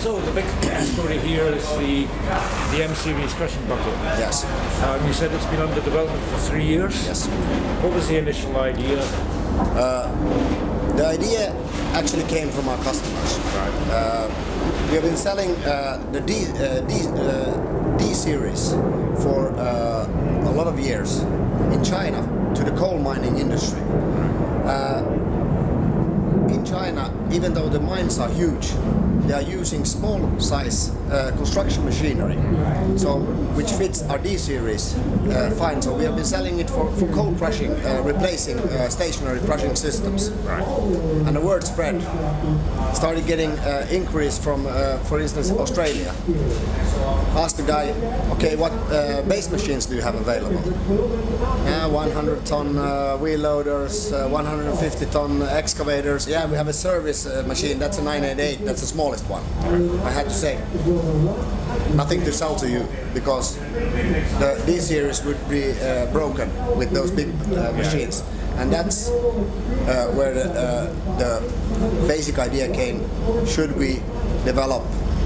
So the big story here is the M series crushing bucket. Yes. You said it's been under development for 3 years. Yes. What was the initial idea? The idea actually came from our customers. Right. We have been selling the D series for a lot of years in China to the coal mining industry. In China, even though the mines are huge, they are using small size construction machinery, so which fits our D series fine. So we have been selling it for coal crushing, replacing stationary crushing systems. Right. And the word spread. Started getting inquiries from, for instance, Australia. Asked the guy, okay, what base machines do you have available? 100-ton wheel loaders, 150-ton excavators. Yeah, we have a service machine, that's a 988, that's the smallest one. I had to say, nothing to sell to you, because the D series would be broken with those big machines. And that's where the basic idea came. Should we develop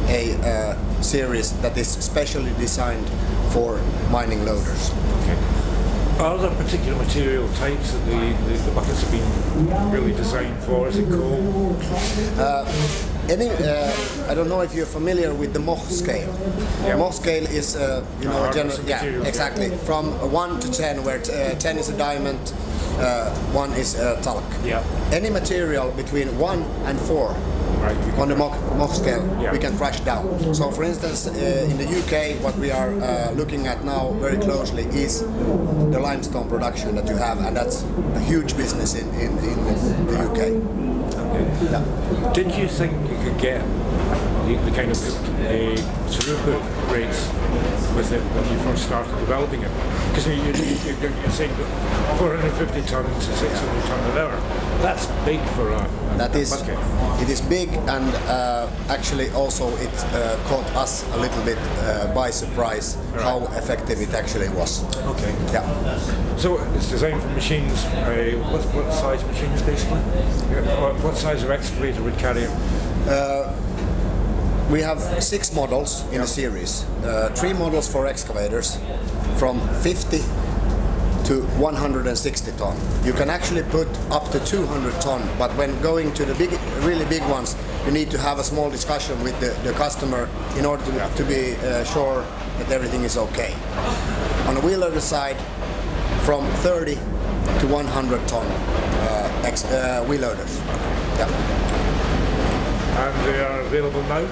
a series that is specially designed for mining loaders? Okay. Are there particular material types that the buckets have been really designed for? Is it coal? I don't know if you're familiar with the Moch scale. Yeah. Moch scale is, you know, exactly, from 1 to 10, where 10 is a diamond, 1 is talc. Yeah. Any material between 1 and 4. Right, on the Moch scale, we can crush down. So, for instance, in the UK, what we are looking at now very closely is the limestone production that you have, and that's a huge business in the UK. Okay. Yeah. Did you think you could get the kind of throughput rates with it when you first started developing it? Because you're saying 450 tons to 600 tons an hour. That's big for a bucket. It is big, and actually also it caught us a little bit by surprise how effective it actually was. Okay. Yeah. So it's designed for machines. What size machines basically? What size of excavator would carry it? We have 6 models in the series. 3 models for excavators, from 50 to 160 ton. You can actually put up to 200 ton, but when going to the really big ones, you need to have a small discussion with the customer in order to be sure that everything is okay. On the wheel loader side, from 30 to 100 ton wheel loaders. Yeah. And they are available now?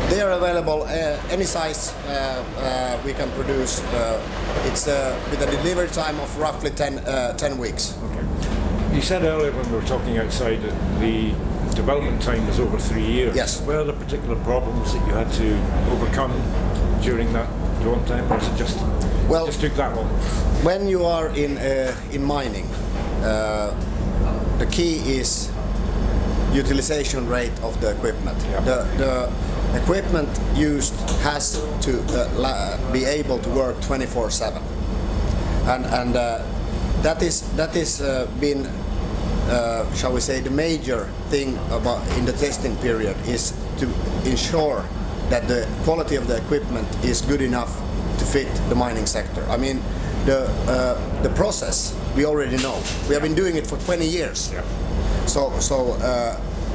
They are available any size we can produce. It's with a delivery time of roughly 10 weeks. Okay. You said earlier when we were talking outside that the development time was over 3 years. Yes. Were there particular problems that you had to overcome during that development time, or was it just took that long? When you are in mining, the key is utilization rate of the equipment. Yeah. The equipment used has to be able to work 24/7, and that is been shall we say, the major thing about in the testing period is to ensure that the quality of the equipment is good enough to fit the mining sector. I mean, the process we already know. We have been doing it for 20 years. Yeah. So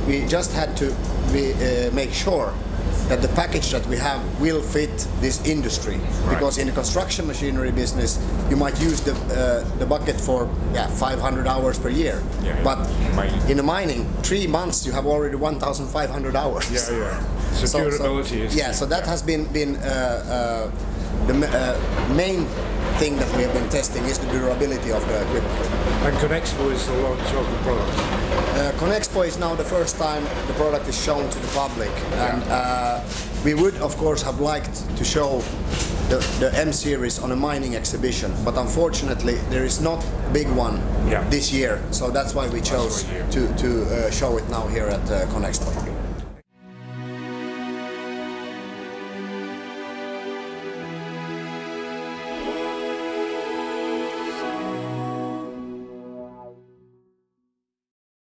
we just had to make sure that the package that we have will fit this industry. Right. Because in the construction machinery business, you might use the bucket for 500 hours per year. Yeah, but in the mining, 3 months you have already 1,500 hours. Yeah, yeah. Securability is. Yeah, so that has been the main thing that we have been testing is the durability of the equipment. And Conexpo is the launch of the product. Conexpo is now the first time the product is shown to the public, and we would of course have liked to show the M series on a mining exhibition, but unfortunately there is not a big one this year, so that's why we chose to show it now here at Conexpo.